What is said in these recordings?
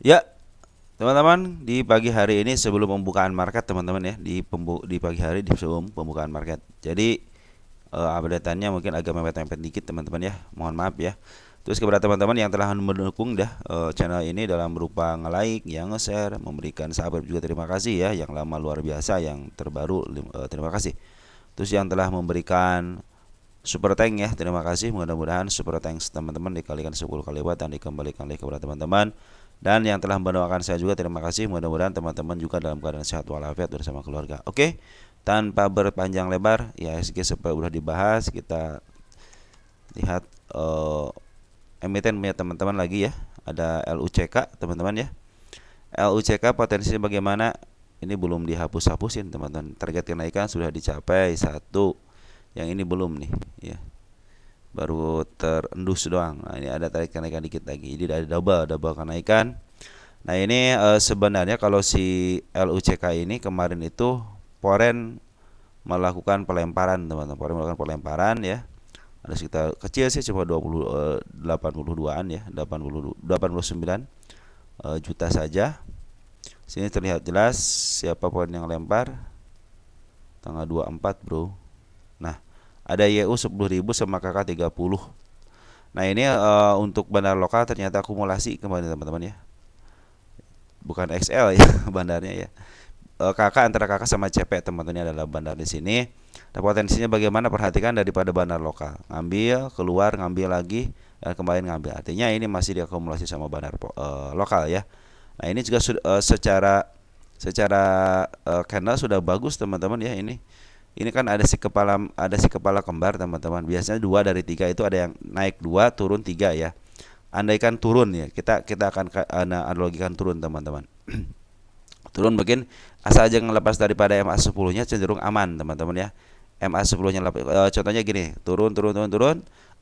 Ya, teman-teman, di pagi hari ini sebelum pembukaan market teman-teman ya, di pagi hari di sebelum pembukaan market. Jadi update-annya mungkin agak mepet-mepet dikit teman-teman ya. Mohon maaf ya. Terus kepada teman-teman yang telah mendukung channel ini dalam berupa nge-like, yang nge-share, memberikan sahabat juga terima kasih ya. Yang lama luar biasa, yang terbaru terima kasih. Terus yang telah memberikan super tank ya, terima kasih. Mudah-mudahan super tank teman-teman dikalikan 10 kali lipat dan dikembalikan lagi kepada teman-teman. Dan yang telah mendoakan saya juga terima kasih. Mudah-mudahan teman-teman juga dalam keadaan sehat walafiat bersama keluarga. Oke, tanpa berpanjang lebar, IHSG supaya udah dibahas, kita lihat emiten punya teman-teman lagi ya. Ada LUCK teman-teman ya. LUCK potensinya bagaimana? Ini belum dihapus-hapusin teman-teman. Target kenaikan sudah dicapai satu. Yang ini belum nih ya. Baru terendus doang. Nah, ini ada tarik kenaikan dikit lagi. Jadi ada double kenaikan. Nah, ini sebenarnya kalau si LUCK ini kemarin itu Foren melakukan pelemparan, teman-teman. Foren melakukan pelemparan ya. Ada sekitar kecil sih, cuma 82-an ya, 89 juta saja. Sini terlihat jelas siapa poin yang lempar. Tanggal 24, Bro. Nah, ada YU 10.000 sama KK 30. Nah, ini untuk bandar lokal ternyata akumulasi kembali teman-teman ya. Bukan XL ya bandarnya ya. KK antara KK sama CP teman-teman adalah bandar di sini. Nah, potensinya bagaimana? Perhatikan daripada bandar lokal. Ngambil, keluar, ngambil lagi, dan kembali ngambil. Artinya ini masih diakumulasi sama bandar lokal ya. Nah, ini juga secara candle sudah bagus teman-teman ya ini. Ini kan ada si kepala kembar teman-teman. Biasanya 2 dari 3 itu ada yang naik 2 turun 3 ya. Andaikan turun ya, kita akan analogikan turun teman-teman. Turun mungkin asal jangan lepas daripada MA10-nya cenderung aman teman-teman ya. MA10-nya contohnya gini, turun,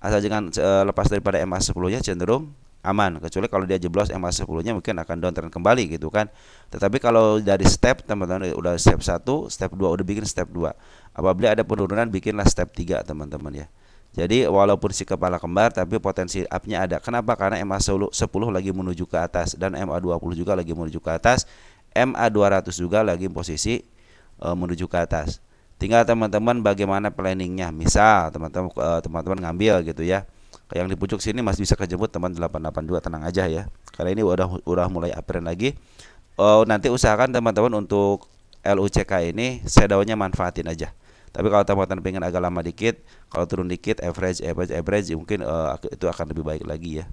asal jangan lepas daripada MA10-nya cenderung aman, kecuali kalau dia jeblos MA10-nya mungkin akan downtrend kembali gitu kan. Tetapi kalau dari step teman-teman udah step 1, step 2 udah bikin step 2. Apabila ada penurunan bikinlah step 3 teman-teman ya. Jadi walaupun si kepala kembar tapi potensi up-nya ada. Kenapa? Karena MA10 lagi menuju ke atas dan MA20 juga lagi menuju ke atas. MA200 juga lagi posisi menuju ke atas. Tinggal teman-teman bagaimana planningnya. Misal teman-teman ngambil gitu ya. Yang di pucuk sini masih bisa kejemput teman 882, tenang aja ya. Karena ini udah mulai uptrend lagi. Nanti usahakan teman-teman untuk LUCK ini shadownya manfaatin aja. Tapi kalau teman-teman pengen agak lama dikit, kalau turun dikit average mungkin itu akan lebih baik lagi ya.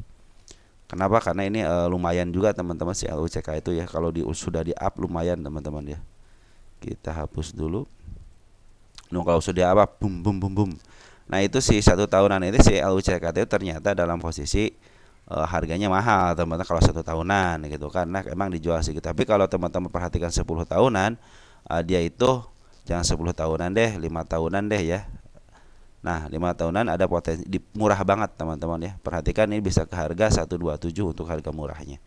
Kenapa? Karena ini lumayan juga teman-teman si LUCK itu ya. Kalau sudah di up lumayan teman-teman ya. Kita hapus dulu. Kalau sudah apa boom boom boom boom. Nah, itu si 1 tahunan ini si LUCK itu ternyata dalam posisi harganya mahal teman-teman kalau 1 tahunan gitu karena emang dijual segitu. Tapi kalau teman-teman perhatikan 10 tahunan dia itu jangan 10 tahunan deh, 5 tahunan deh ya. Nah, 5 tahunan ada potensi murah banget teman-teman ya. Perhatikan ini bisa ke harga 127 untuk harga murahnya.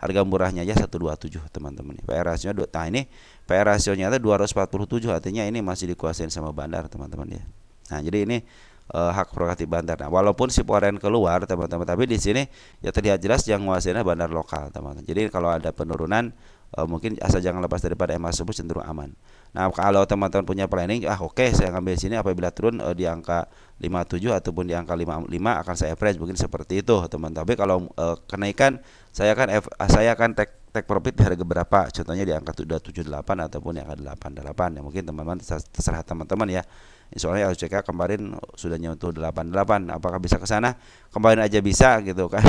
Harga murahnya aja 127 teman-teman. PR rasionya nah ini PR rasionya ada 247, artinya ini masih dikuasain sama bandar teman-teman ya. Nah, jadi ini hak prerogatif bandar. Nah, walaupun si Foren keluar teman-teman, tapi di sini ya terlihat jelas yang menguasainya bandar lokal teman-teman. Jadi kalau ada penurunan mungkin asal jangan lepas daripada MA10 cenderung aman. Nah, kalau teman-teman punya planning, oke, saya ngambil sini apabila turun di angka 57 ataupun di angka 55 akan saya average mungkin seperti itu teman-teman. Tapi kalau kenaikan saya akan take profit di harga berapa? Contohnya di angka 78 ataupun di angka 88 ya. Mungkin teman-teman terserah teman-teman ya. Soalnya LCK kemarin sudah nyentuh 88, apakah bisa ke sana? Kemarin aja bisa gitu kan.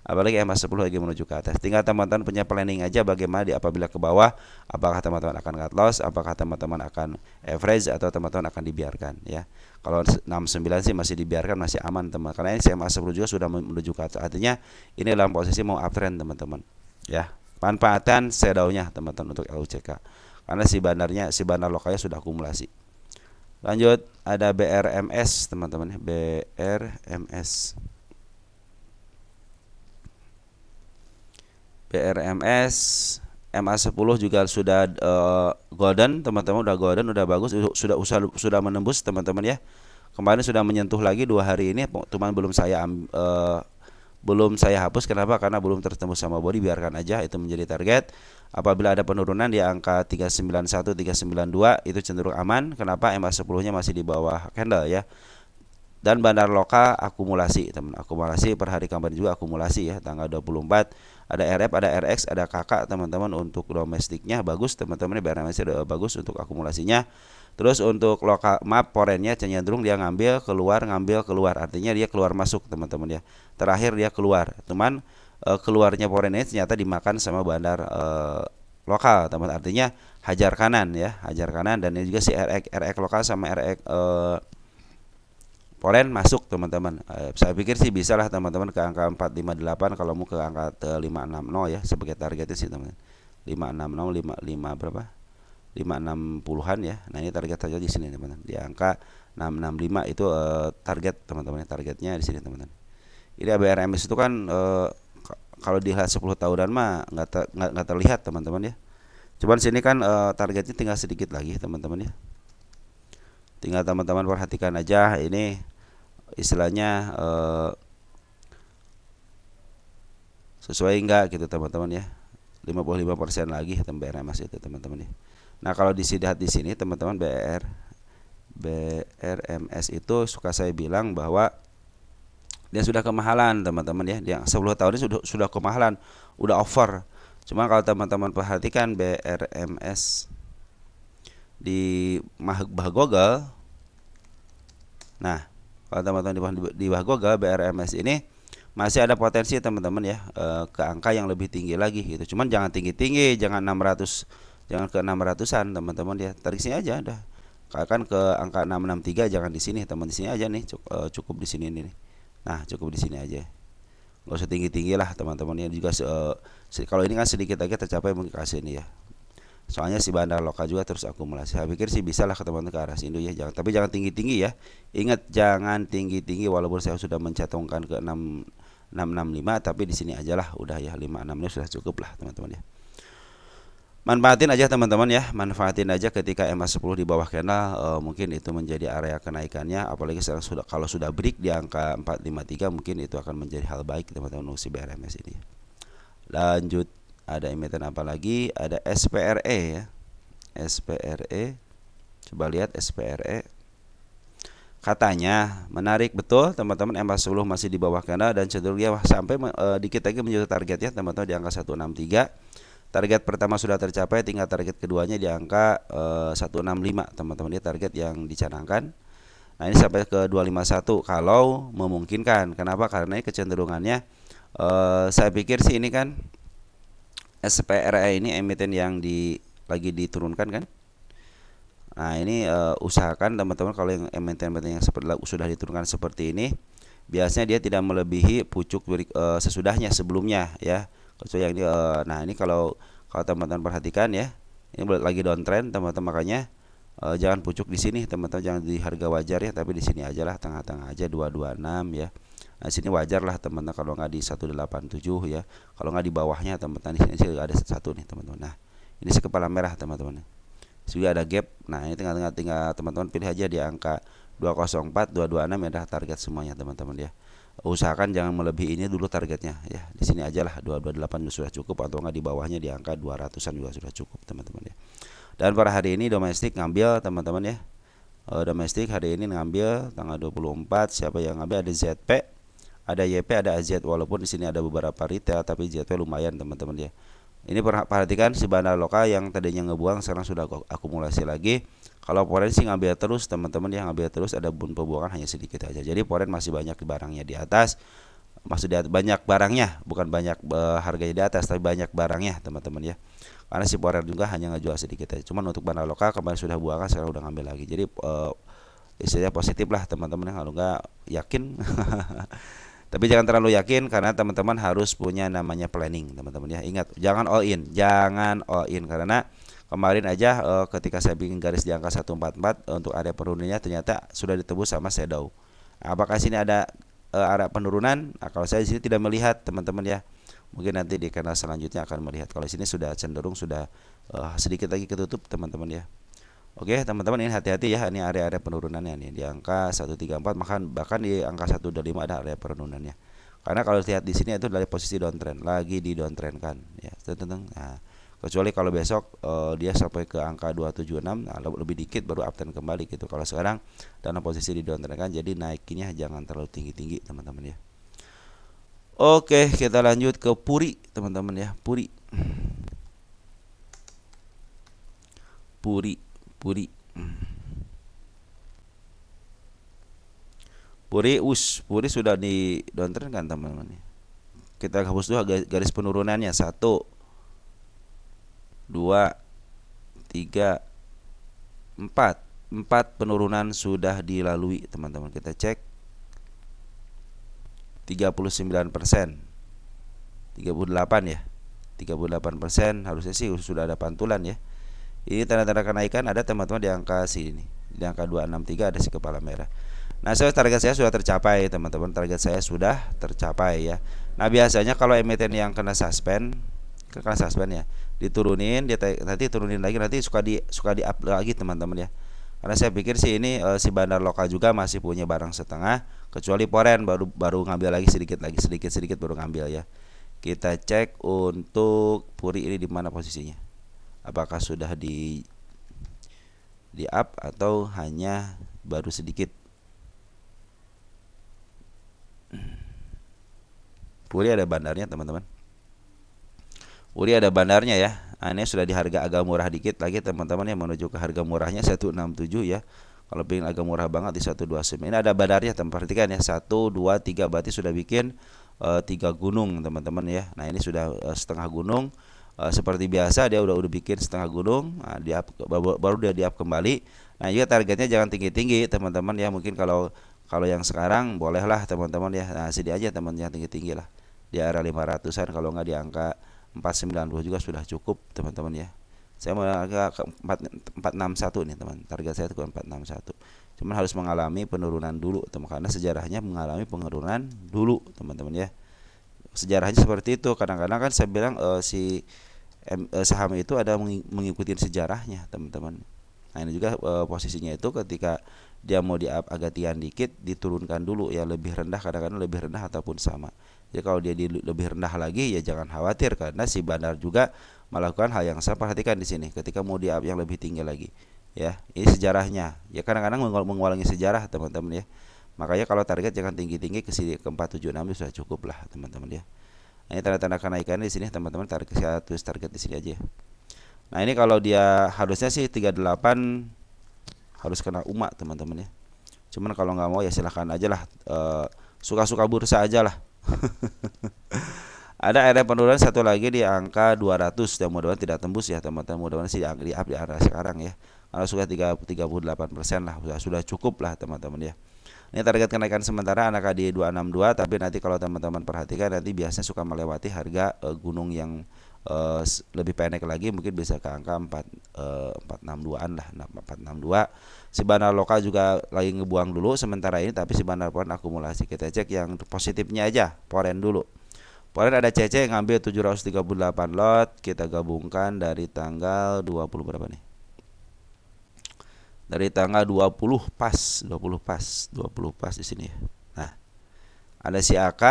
Apalagi MA10 lagi menuju ke atas. Tinggal teman-teman punya planning aja bagaimana apabila ke bawah, apakah teman-teman akan cut loss, apakah teman-teman akan average atau teman-teman akan dibiarkan ya. Kalau 69 sih masih dibiarkan, masih aman teman. Karena ini MA10 juga sudah menuju ke atas. Artinya ini dalam posisi mau uptrend teman-teman. Ya. Manfaatkan shadownya teman-teman untuk LUCK. Karena si bandar lokalnya sudah akumulasi. Lanjut ada BRMS teman-teman, BRMS. BRMS MA10 juga sudah golden teman-teman, udah golden, udah bagus, sudah menembus teman-teman ya. Kemarin sudah menyentuh lagi 2 hari ini, cuman belum saya belum saya hapus. Kenapa? Karena belum tertemu sama body, biarkan aja itu menjadi target. Apabila ada penurunan di angka 391, 392 itu cenderung aman. Kenapa? MA10-nya masih di bawah candle ya. Dan bandar lokal akumulasi, teman. Akumulasi per hari kemarin juga akumulasi ya, tanggal 24. Ada RF, ada RX, ada KK, teman-teman. Untuk domestiknya bagus, teman-teman. BRMS udah bagus untuk akumulasinya. Terus untuk lokal map foreignnya cenderung dia ngambil keluar, artinya dia keluar masuk, teman-teman ya. Terakhir dia keluar, teman. Keluarnya foreignnya ternyata dimakan sama bandar lokal, teman. Artinya hajar kanan ya, hajar kanan. Dan ini juga si RX lokal sama RX foreign masuk, teman-teman. Saya pikir sih bisa lah, teman-teman, ke angka 458 kalau mau ke angka 560 ya sebagai targetnya sih, teman. 560, 55 berapa? 560-an ya. Nah, ini target saja di sini, teman-teman. Di angka 665 itu target, teman-teman. Targetnya di sini, teman-teman. Ini ABRMS itu kan kalau dilihat 10 tahunan mah nggak terlihat, teman-teman ya. Cuman sini kan targetnya tinggal sedikit lagi, teman-teman ya. Tinggal teman-teman perhatikan aja ini istilahnya sesuai enggak gitu, teman-teman ya. 55% lagi BRMS itu, teman-teman ya. Nah, kalau dilihat di sini, teman-teman, BRMS itu suka saya bilang bahwa dia sudah kemahalan, teman-teman ya. Dia 10 tahun ini sudah kemahalan, udah over. Cuma kalau teman-teman perhatikan BRMS di Google. Nah, kalau teman-teman di Google, BRMS ini masih ada potensi, teman-teman ya, ke angka yang lebih tinggi lagi gitu. Cuman jangan tinggi-tinggi, jangan 600, jangan ke 600-an, teman-teman ya. Tarik sini aja udah. Kan ke angka 663, jangan di sini, teman, di sini aja nih, cukup di sini nih. Nah, cukup di sini aja. Nggak usah tinggi-tinggi lah, teman-teman ya. Juga kalau ini kan sedikit lagi tercapai mungkin ke sini ya. Soalnya si bandar lokal juga terus akumulasi. Saya pikir sih bisa lah ke teman-teman ke arah sini ya. Tapi jangan tinggi-tinggi ya. Ingat, jangan tinggi-tinggi, walaupun saya sudah mencantumkan ke 665, tapi di sini aja lah udah ya, 56 ini sudah cukup lah, teman-teman ya. Manfaatin aja, teman-teman ya. Manfaatin aja ketika MA10 di bawah candle, mungkin itu menjadi area kenaikannya. Apalagi sekarang kalau sudah break di angka 453, mungkin itu akan menjadi hal baik, teman-teman, untuk si BRMS ini. Lanjut. Ada emiten apa lagi? Ada SPRE ya. SPRE. Coba lihat SPRE. Katanya menarik betul, teman-teman. MA10 masih di bawah candle dan cenderung dia sampai dikit lagi menuju target ya, teman-teman, di angka 163. Target pertama sudah tercapai, tinggal target keduanya di angka 165, teman-teman. Ini target yang dicanangkan. Nah, ini sampai ke 251 kalau memungkinkan. Kenapa? Karena ini kecenderungannya saya pikir sih ini kan SPRE ini emiten yang lagi diturunkan kan. Nah, ini usahakan, teman-teman, kalau yang emiten-emiten yang sudah diturunkan seperti ini, biasanya dia tidak melebihi pucuk sesudahnya sebelumnya ya. Kecuali yang ini nah, ini kalau teman-teman perhatikan ya, ini lagi downtrend, teman-teman, makanya jangan pucuk di sini, teman-teman, jangan di harga wajar ya, tapi di sini aja lah, tengah-tengah aja 226 ya. Nah, sini wajar lah, teman-teman, kalau nggak di 187 ya. Kalau nggak di bawahnya, teman-teman, di sini ada satu nih, teman-teman. Nah, ini kepala merah, teman-teman. Juga ada gap. Nah, ini tinggal teman-teman pilih aja di angka 204, 226 ya, dah target semuanya, teman-teman ya. Usahakan jangan melebihi ini dulu targetnya ya. Di sini aja lah 228 sudah cukup, atau nggak di bawahnya di angka 200-an juga sudah cukup, teman-teman ya. Dan pada hari ini domestik ngambil, teman-teman ya. Domestik hari ini ngambil tanggal 24, siapa yang ngambil? Ada ZP, ada YP, ada AZ. Walaupun di sini ada beberapa retail, tapi ZP lumayan, teman-teman ya. Ini perhatikan si bandar lokal yang tadinya ngebuang sekarang sudah akumulasi lagi. Kalau foreign sih ngambil terus, teman-teman ya, ngambil terus. Ada pembuangan hanya sedikit aja. Jadi foreign masih banyak barangnya di atas. Maksudnya banyak barangnya, bukan banyak harganya di atas, tapi banyak barangnya, teman-teman ya. Karena si foreign juga hanya ngejual sedikit aja. Cuman untuk bandar lokal kemarin sudah buangan, sekarang udah ngambil lagi. Jadi istilahnya positif lah, teman-teman ya. Kalau nggak yakin tapi jangan terlalu yakin, karena teman-teman harus punya namanya planning, teman-teman ya. Ingat, jangan all in, karena kemarin aja ketika saya bikin garis di angka 144 untuk area penurunannya, ternyata sudah ditebus sama shadow. Apakah sini ada area penurunan? Nah, kalau saya di sini tidak melihat, teman-teman ya. Mungkin nanti di kanal selanjutnya akan melihat. Kalau sini sudah cenderung sudah sedikit lagi ketutup, teman-teman ya. Oke, teman-teman, ini hati-hati ya, ini area-area penurunannya nih di angka 134, bahkan di angka 125 ada area penurunannya. Karena kalau lihat di sini itu dari posisi downtrend, lagi di downtrend kan ya. Nah, kecuali kalau besok dia sampai ke angka 276, nah, lebih dikit baru uptrend kembali gitu. Kalau sekarang dalam posisi di downtrend kan, jadi naikinnya jangan terlalu tinggi-tinggi teman-teman ya. Oke, kita lanjut ke Puri teman-teman ya. Puri Puri Puri Puri sudah di downtrend kan teman-teman ya. Kita hapus dulu garis penurunannya. 1 2 3 4 penurunan sudah dilalui teman-teman. Kita cek 39%, 38 ya, 38% harusnya sih sudah ada pantulan ya. Ini tanda-tanda kenaikan ada teman-teman di angka sini, di angka 263 ada si kepala merah. Nah, target saya sudah tercapai teman-teman, target saya sudah tercapai ya. Nah, biasanya kalau emiten yang kena suspend ya, diturunin, dia nanti turunin lagi, nanti suka di up lagi teman-teman ya. Karena saya pikir sih ini si bandar lokal juga masih punya barang setengah, kecuali Poren baru ngambil lagi sedikit baru ngambil ya. Kita cek untuk Puri ini di mana posisinya. Apakah sudah di up atau hanya baru sedikit. Puri ada bandarnya teman-teman. Puri ada bandarnya ya. Nah, ini sudah di harga agak murah dikit lagi teman-teman ya, menuju ke harga murahnya 167 ya. Kalau pengen agak murah banget di 129. Ini ada bandarnya teman, perhatikan ya. 1 2 3 berarti sudah bikin 3 gunung teman-teman ya. Nah, ini sudah setengah gunung. Seperti biasa dia udah bikin setengah gunung. Nah, baru dia di up kembali. Nah, juga targetnya jangan tinggi-tinggi teman-teman ya. Mungkin kalau yang sekarang bolehlah teman-teman ya. Nah, sini aja teman, yang tinggi-tinggi lah. Di area 500-an, kalau nggak di angka 490 juga sudah cukup teman-teman ya. Saya mau agak ke 461 nih teman. Target saya itu ke 461. Cuman harus mengalami penurunan dulu teman, karena sejarahnya mengalami penurunan dulu teman-teman ya. Sejarahnya seperti itu. Kadang-kadang kan saya bilang saham itu ada mengikuti sejarahnya teman-teman. Nah, ini juga posisinya itu ketika dia mau di up agak tian dikit, diturunkan dulu ya, lebih rendah, kadang-kadang lebih rendah ataupun sama. Jadi kalau dia lebih rendah lagi ya jangan khawatir, karena si bandar juga melakukan hal yang sama. Perhatikan di sini ketika mau di up yang lebih tinggi lagi. Ya, ini sejarahnya. Ya kadang-kadang mengulangi sejarah teman-teman ya. Makanya kalau target jangan tinggi-tinggi, ke sini ke 476 sudah cukup lah teman-teman ya. Nah, ini tanda-tanda kenaikan di sini teman-teman, target di sini aja. Nah, ini kalau dia harusnya sih 38 harus kena umat teman-teman ya. Cuman kalau nggak mau ya silahkan aja lah, suka-suka bursa aja lah. Ada area penurunan satu lagi di angka 200, dan mudah-mudahan tidak tembus ya teman-teman. Mudah-mudahan sih di up di area sekarang ya. Kalau sudah 38% lah, sudah cukup lah teman-teman ya. Ini target kenaikan sementara angka di 262, tapi nanti kalau teman-teman perhatikan nanti biasanya suka melewati harga gunung yang lebih pendek lagi, mungkin bisa ke angka 462-an lah, 462. Si bandar lokal juga lagi ngebuang dulu sementara ini, tapi si bandar Poren akumulasi. Kita cek yang positifnya aja, Poren dulu. Poren ada CC ngambil 738 lot, kita gabungkan dari tanggal 20 berapa nih? Dari tanggal 20 pas di sini ya. Nah, ada si AK,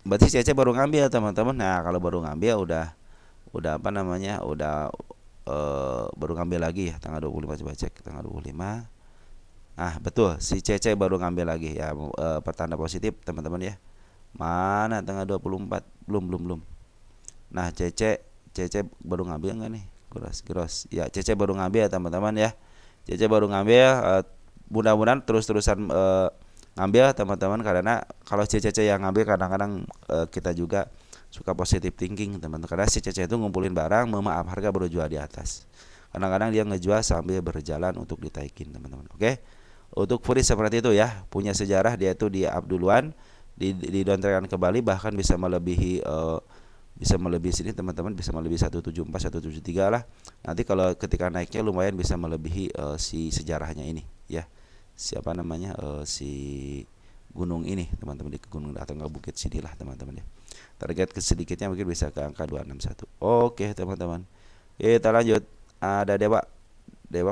berarti CC baru ngambil teman-teman. Nah, kalau baru ngambil udah apa namanya? Baru ngambil lagi ya tanggal 25, coba cek tanggal 25. Ah, betul, si CC baru ngambil lagi ya, pertanda positif teman-teman ya. Mana tanggal 24? Belum. Nah, CC baru ngambil enggak nih? Gross. Ya, CC baru ngambil teman-teman ya. CC baru ngambil, mudah-mudahan terus-terusan ngambil teman-teman, karena kalau CC yang ngambil kadang-kadang kita juga suka positive thinking teman-teman, karena si CC itu ngumpulin barang, maaf harga baru jual di atas. Kadang-kadang dia ngejual sambil berjalan untuk ditaikin teman-teman. Oke. Untuk Puri seperti itu ya, punya sejarah, dia itu di up duluan, di downtrend kembali, bahkan bisa melebihi sini teman-teman, bisa melebihi 174 173 lah. Nanti kalau ketika naiknya lumayan bisa melebihi si sejarahnya ini ya. Siapa namanya si gunung ini teman-teman, di gunung atau enggak Bukit Sinilah teman-teman ya. Target sedikitnya mungkin bisa ke angka 261. Oke teman-teman, kita lanjut. Ada Dewa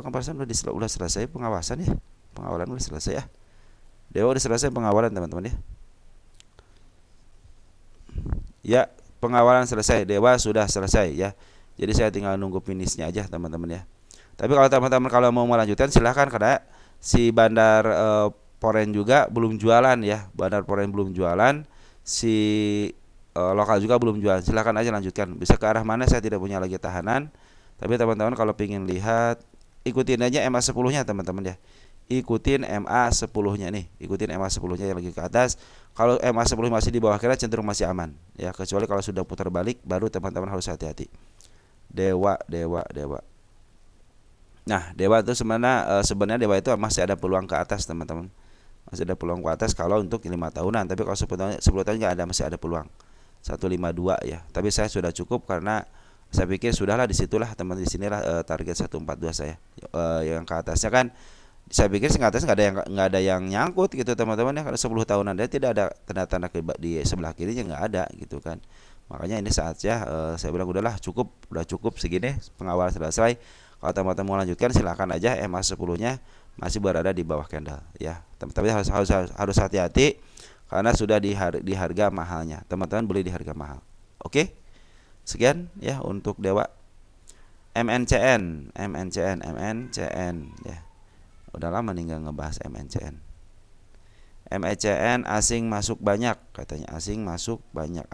kan perasaan udah selesai pengawasan ya. Pengawalan udah selesai ya. Dewa udah selesai pengawalan teman-teman ya. Ya, pengawalan selesai, Dewa sudah selesai ya. Jadi saya tinggal nunggu finishnya aja teman-teman ya. Tapi kalau teman-teman kalau mau melanjutkan silahkan, karena si Bandar Poren juga belum jualan ya. Bandar Poren belum jualan, si lokal juga belum jualan. Silahkan aja lanjutkan. Bisa ke arah mana saya tidak punya lagi tahanan. Tapi teman-teman kalau ingin lihat, ikutin aja MA10-nya teman-teman ya. Ikutin MA10-nya nih, ikutin MA10-nya yang lagi ke atas. Kalau MA10 masih di bawah kira cenderung masih aman ya, kecuali kalau sudah putar balik baru teman-teman harus hati-hati. Dewa. Nah, Dewa itu sebenarnya Dewa itu masih ada peluang ke atas teman-teman. Masih ada peluang ke atas kalau untuk 5 tahunan, tapi kalau 10 tahun nggak ada, masih ada peluang 152 ya. Tapi saya sudah cukup karena saya pikir sudahlah, disitulah teman, di sinilah target 142 saya. Yang ke atasnya kan saya pikir sih atas nggak ada yang nyangkut gitu teman-teman ya, karena 10 tahunan dia tidak ada tanda-tanda di sebelah kirinya, nggak ada gitu kan. Makanya ini saatnya saya bilang udah cukup segini, pengawalan selesai. Kalau teman-teman mau lanjutkan silahkan aja, MA10-nya masih berada di bawah candle ya. Tapi harus hati-hati karena sudah di harga mahalnya. Teman-teman beli di harga mahal. Oke. Sekian ya untuk Dewa. MNCN ya. Udah lama nih nggak ngebahas MNCN. MNCN asing masuk banyak katanya, asing masuk banyak.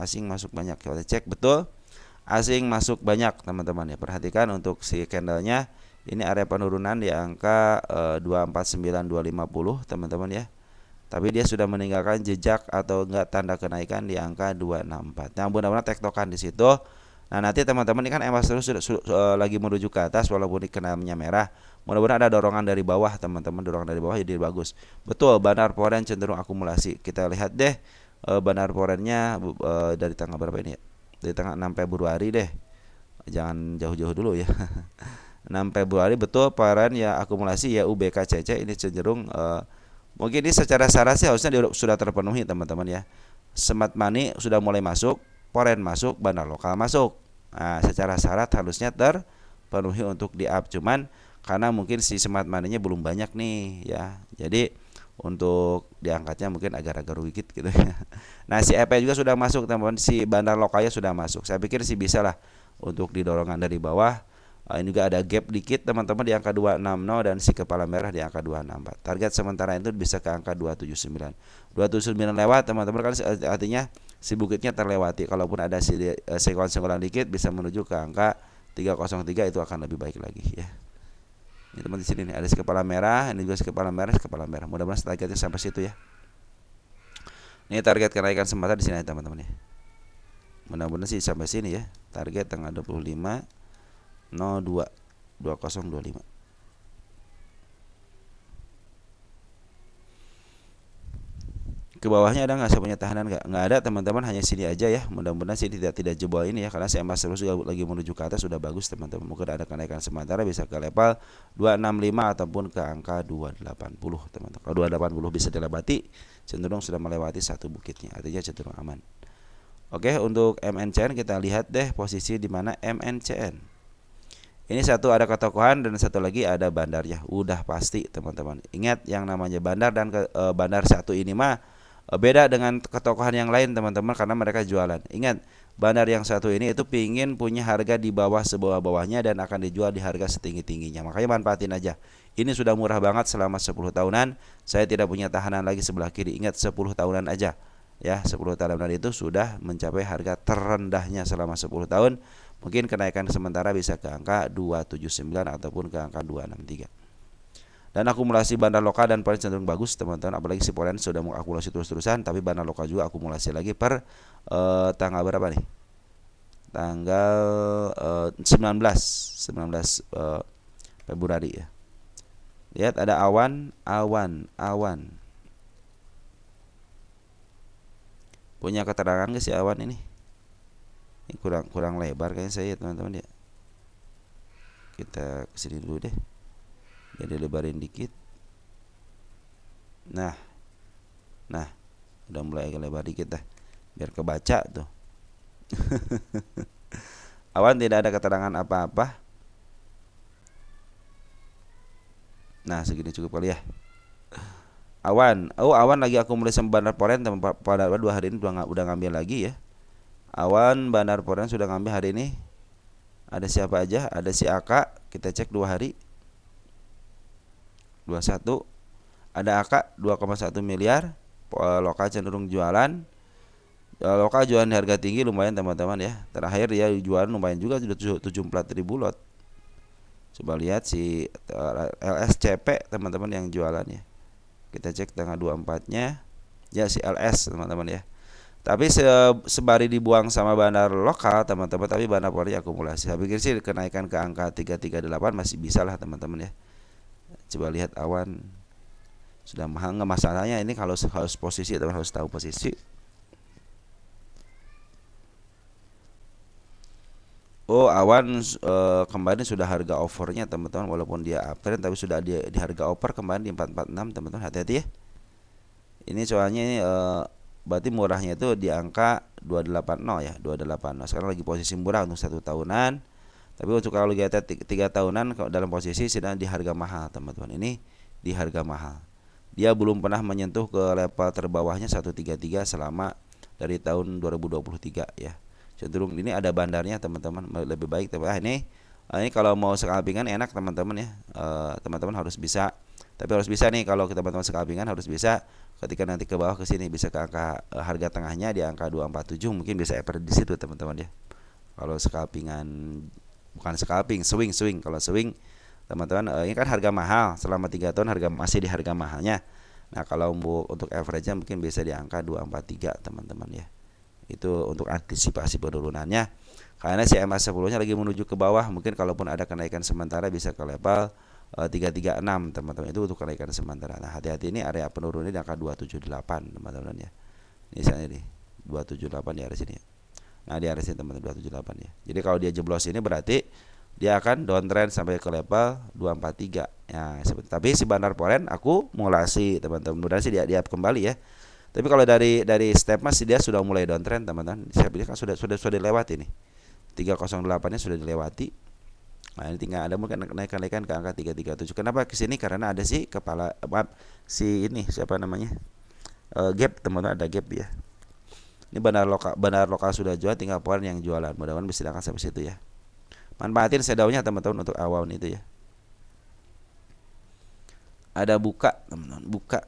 Kita cek betul, asing masuk banyak teman-teman ya. Perhatikan untuk si candlenya, ini area penurunan di angka 249250 teman-teman ya. Tapi dia sudah meninggalkan jejak atau enggak tanda kenaikan di angka 264. Nah, benar-benar tektokan di situ. Nah, nanti teman-teman ini kan emas terus lagi menuju ke atas walaupun kenanya merah. Mudah-mudahan ada dorongan dari bawah teman-teman, dorongan dari bawah jadi bagus. Betul, Bandar Poren cenderung akumulasi. Kita lihat deh Bandar Porennya dari tanggal berapa ini ya? Dari tanggal 6 Februari deh. Jangan jauh-jauh dulu ya. 6 Februari betul Poren ya akumulasi ya, UBKCC ini cenderung mungkin ini secara syarat sih harusnya sudah terpenuhi teman-teman ya. Smart Money sudah mulai masuk, Poren masuk, Bandar Lokal masuk. Nah, secara syarat harusnya terpenuhi untuk di up, cuman karena mungkin si Smart Money-nya belum banyak nih ya. Jadi untuk diangkatnya mungkin agak-agak rugi gitu ya. Nah, si EP juga sudah masuk teman-teman, si Bandar Lokalnya sudah masuk. Saya pikir sih bisa lah untuk didorongkan dari bawah. Ini juga ada gap dikit teman-teman di angka 260 dan si kepala merah di angka 264. Target sementara itu bisa ke angka 279. 279 lewat teman-teman kan artinya si bukitnya terlewati. Kalaupun ada senggol-senggolan dikit bisa menuju ke angka 303, itu akan lebih baik lagi ya. Ini teman di sini nih ada si kepala merah, ini juga si kepala merah. Mudah-mudahan targetnya sampai situ ya. Ini target kenaikan sementara di sini teman-teman ya. Mudah-mudahan sih sampai sini ya. Target tanggal 25/02/2025. Ke bawahnya ada nggak saya punya tahanan nggak ada teman-teman, hanya sini aja ya. Mudah-mudahan sih tidak jebol ini ya, karena saya emas terus juga lagi menuju ke atas sudah bagus teman-teman. Mungkin ada kenaikan sementara bisa ke level 265 ataupun ke angka 280 teman-teman. Kalau 280 bisa dilewati, cenderung sudah melewati satu bukitnya, artinya cenderung aman. Oke, untuk MNCN kita lihat deh posisi di mana MNCN. Ini satu ada ketokohan dan satu lagi ada bandarnya. Udah pasti teman-teman. Ingat yang namanya bandar dan bandar satu ini mah beda dengan ketokohan yang lain teman-teman, karena mereka jualan. Ingat, bandar yang satu ini itu pingin punya harga di bawah sebawah-bawahnya dan akan dijual di harga setinggi-tingginya. Makanya manfaatin aja. Ini sudah murah banget selama 10 tahunan. Saya tidak punya tahanan lagi sebelah kiri. Ingat 10 tahunan aja. Ya, 10 tahunan itu sudah mencapai harga terendahnya selama 10 tahun. Mungkin kenaikan sementara bisa ke angka 279 ataupun ke angka 263. Dan akumulasi bandar lokal dan Poren cenderung bagus teman-teman, apalagi si Poren sudah mau akumulasi terus-terusan, tapi bandar lokal juga akumulasi lagi per tanggal berapa nih? Tanggal 19 Februari ya. Lihat ada awan. Punya keterangan nggak si awan ini? Ini kurang lebar kayaknya saya teman-teman ya. Kita kesini dulu deh. Jadi lebarin dikit. Nah, udah mulai agak lebar dikit dah, biar kebaca tuh. Awan tidak ada keterangan apa-apa. Nah, segini cukup kali ya. Awan lagi akumulasi bandar Poren pada 2 hari ini udah ngambil lagi ya. Awan Bandar Poren sudah ngambil hari ini. Ada siapa aja? Ada si AK, kita cek 2 hari. 21. Ada AK 2,1 miliar. Lokal cenderung jualan. Lokal jualan di harga tinggi lumayan teman-teman ya. Terakhir dia jualan lumayan juga, sudah 74.000 lot. Coba lihat si LSCP teman-teman yang jualan ya. Kita cek tanggal 24-nya. Ya si LS teman-teman ya. Tapi sebari dibuang sama bandar lokal teman-teman, tapi bandar Polri akumulasi. Saya pikir sih kenaikan ke angka 338 masih bisa lah teman-teman ya. Coba lihat awan sudah mahal, nggak masalahnya ini kalau harus posisi, teman harus tahu posisi. Oh awan kemarin sudah harga offernya teman-teman, walaupun dia uptrend tapi sudah di harga offer kemarin di 446 teman-teman, hati-hati ya. Ini soalnya ini berarti murahnya itu di angka 280 ya, 280. Sekarang lagi posisi murah untuk 1 tahunan. Tapi untuk kalau kita 3 tahunan dalam posisi sedang di harga mahal teman-teman. Ini di harga mahal. Dia belum pernah menyentuh ke level terbawahnya 133 selama dari tahun 2023 ya. Cenderung ini ada bandarnya teman-teman, lebih baik teman. Ini kalau mau scalpingan enak teman-teman ya. Teman-teman harus bisa. Tapi harus bisa nih kalau kita teman-teman scalpingan harus bisa ketika nanti ke bawah ke sini bisa ke angka harga tengahnya di angka 247 mungkin bisa average di situ teman-teman ya. Kalau scalpingan bukan scalping, swing. Kalau swing teman-teman ini kan harga mahal selama 3 tahun masih di harga mahalnya. Nah, kalau untuk average-nya mungkin bisa di angka 243 teman-teman ya. Itu untuk antisipasi penurunannya. Karena si MA 10-nya lagi menuju ke bawah, mungkin kalaupun ada kenaikan sementara bisa ke level 336 teman-teman, itu untuk kenaikan sementara. Nah, hati-hati ini area penurunannya di angka 278 teman-teman ya. Ini misalnya nih 278 di area sini. Nah, di area sini teman-teman 278 ya. Jadi kalau dia jeblos ini berarti dia akan downtrend sampai ke level 243 ya. Tapi si Bandar Poren akumulasi teman-teman, mudah sih dia kembali ya. Tapi kalau dari step mas dia sudah mulai downtrend teman-teman. Saya pikir kan sudah dilewati nih. 308-nya sudah dilewati. Nah, ini tinggal ada mungkin naik-naikan ke angka 337. Kenapa ke sini? Karena ada si siapa namanya? Gap teman-teman, ada gap ya. Ini bandar lokal sudah jual, tinggal Poren yang jualan. Mudah-mudahan bisa diangkat sampai situ ya. Manfaatin sedaunya teman-teman untuk awan itu ya. Ada buka teman-teman, buka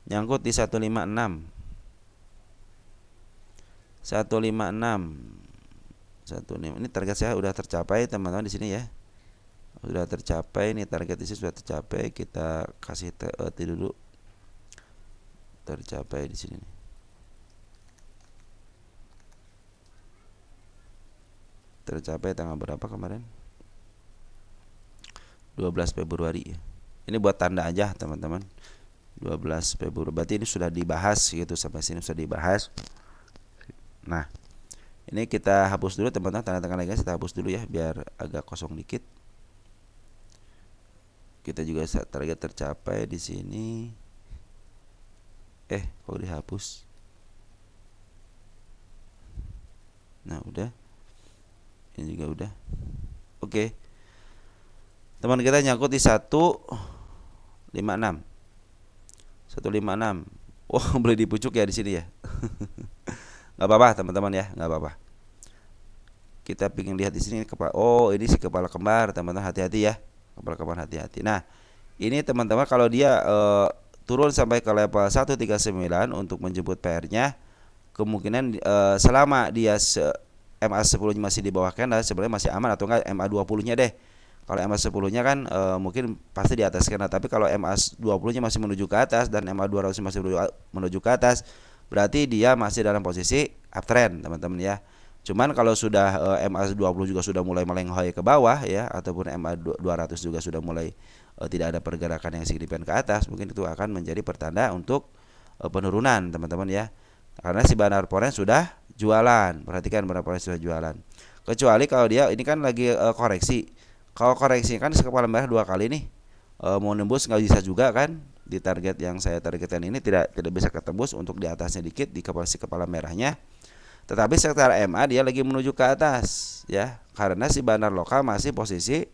nyangkut di 156. 156. Ini target saya udah tercapai teman-teman di sini ya. Sudah tercapai, ini target di sini sudah tercapai. Kita kasih dulu. Tercapai di sini nih. Tercapai tanggal berapa kemarin? 12 Februari ya. Ini buat tanda aja teman-teman. 12 Februari. Berarti ini sudah dibahas gitu, sampai sini sudah dibahas. Nah, ini kita hapus dulu teman-teman, tanda-tanda lagi kita hapus dulu ya biar agak kosong dikit. Kita juga target tercapai di sini. Kok dihapus? Nah, udah. Ini juga udah. Oke. Teman kita nyangkut di 156. 156. Wah, boleh dipucuk ya di sini ya. Enggak apa-apa teman-teman ya, enggak apa-apa. Kita pengen lihat di sini ini si kepala kembar, teman-teman hati-hati ya. Kepala kembar hati-hati. Nah, ini teman-teman kalau dia turun sampai ke level 139 untuk menjemput PR-nya, kemungkinan selama dia MA10 masih di bawah candle sebenarnya masih aman, atau enggak MA20-nya deh. Kalau MA10-nya kan mungkin pasti di atas candle, tapi kalau MA20-nya masih menuju ke atas dan MA200 masih menuju ke atas, berarti dia masih dalam posisi uptrend teman-teman ya. Cuman kalau sudah MA20 juga sudah mulai melenggoi ke bawah ya, ataupun MA200 juga sudah mulai tidak ada pergerakan yang signifikan ke atas, mungkin itu akan menjadi pertanda untuk penurunan teman-teman ya. Karena si Bandar Poren sudah jualan. Perhatikan Bandar Poren sudah jualan. Kecuali kalau dia ini kan lagi koreksi. Kalau koreksi kan sekepala merah 2 kali nih. Mau nembus nggak bisa juga kan. Di target yang saya targetkan ini tidak bisa ketembus untuk di atasnya dikit di kepala merahnya. Tetapi secara MA dia lagi menuju ke atas ya. Karena si bandar lokal masih posisi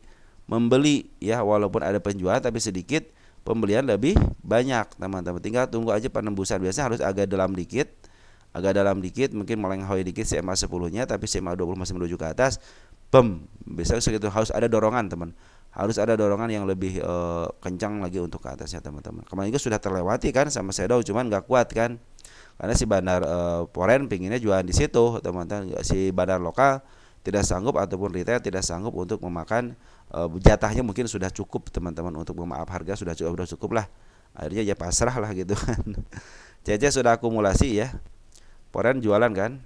membeli ya, walaupun ada penjualan tapi sedikit, pembelian lebih banyak teman-teman. Tinggal tunggu aja penembusan, biasanya harus agak dalam dikit agak dalam dikit, mungkin melengahoi dikit CMA 10-nya, tapi CMA 20 masih menuju ke atas, bem, bisa segitu. Harus ada dorongan teman, harus ada dorongan yang lebih kencang lagi untuk ke atasnya teman-teman. Kemarin juga sudah terlewati kan sama Shadow, cuman nggak kuat kan, karena si bandar foreign pinginnya jualan di situ teman-teman. Si bandar lokal tidak sanggup ataupun retail tidak sanggup untuk memakan jatahnya, mungkin sudah cukup teman-teman, untuk memaaf harga sudah cukup lah, akhirnya ya pasrah lah gitu kan. CC sudah akumulasi ya, foreign jualan kan,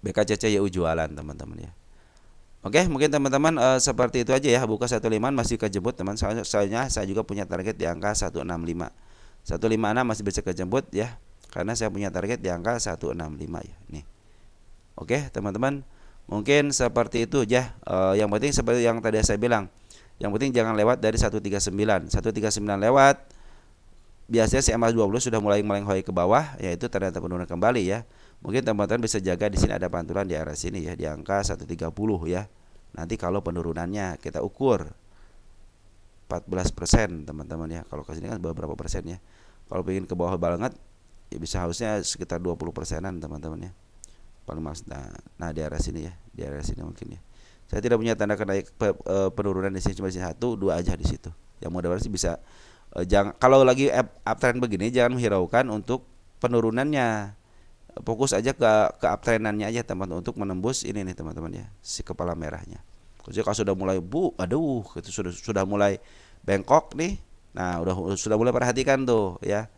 BKCC YU jualan teman-teman ya. Oke, mungkin teman-teman seperti itu aja ya. Buka 15 masih kejemput teman. Soalnya saya juga punya target di angka 165. 156 masih bisa kejemput ya. Karena saya punya target di angka 165 ya. Nih. Oke, teman-teman. Mungkin seperti itu aja. Yang penting seperti yang tadi saya bilang. Yang penting jangan lewat dari 139. 139 lewat, biasanya si MA20 sudah mulai melenghoi ke bawah, yaitu ternyata penurunan kembali ya. Mungkin teman-teman bisa jaga di sini ada pantulan di area sini ya, di angka 130 ya. Nanti kalau penurunannya kita ukur 14% teman-teman ya. Kalau ke sini kan beberapa persen ya. Kalau ingin ke bawah banget ya bisa harusnya sekitar 20%-an teman-teman ya. Paling mas nah di area sini ya, di area sini mungkin ya. Saya tidak punya tanda kenaik penurunan di sini, cuma di sini 1, 2 aja di situ. Yang mudah-mudahan sih bisa jangan, kalau lagi uptrend begini jangan menghiraukan untuk penurunannya. Fokus aja ke uptrendannya aja teman-teman, untuk menembus ini nih teman-teman ya, si kepala merahnya. Kalau sudah mulai itu sudah mulai bengkok nih. Nah, sudah mulai perhatikan tuh ya.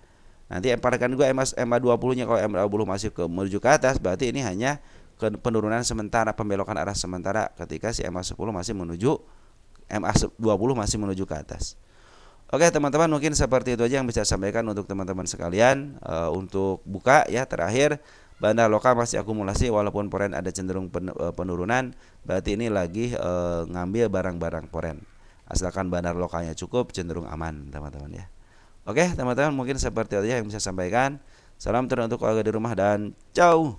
Nanti perhatikan juga MA20-nya, kalau MA20 masih menuju ke atas, berarti ini hanya penurunan sementara, pembelokan arah sementara ketika si MA10 masih menuju, MA20 masih menuju ke atas. Oke teman-teman, mungkin seperti itu aja yang bisa saya sampaikan untuk teman-teman sekalian. Untuk buka ya, terakhir bandar lokal masih akumulasi, walaupun foreign ada cenderung penurunan, berarti ini lagi ngambil barang-barang foreign. Asalkan bandar lokalnya cukup, cenderung aman teman-teman ya. Oke teman-teman, mungkin seperti itu aja yang bisa saya sampaikan. Salam teruntuk keluarga di rumah dan ciao.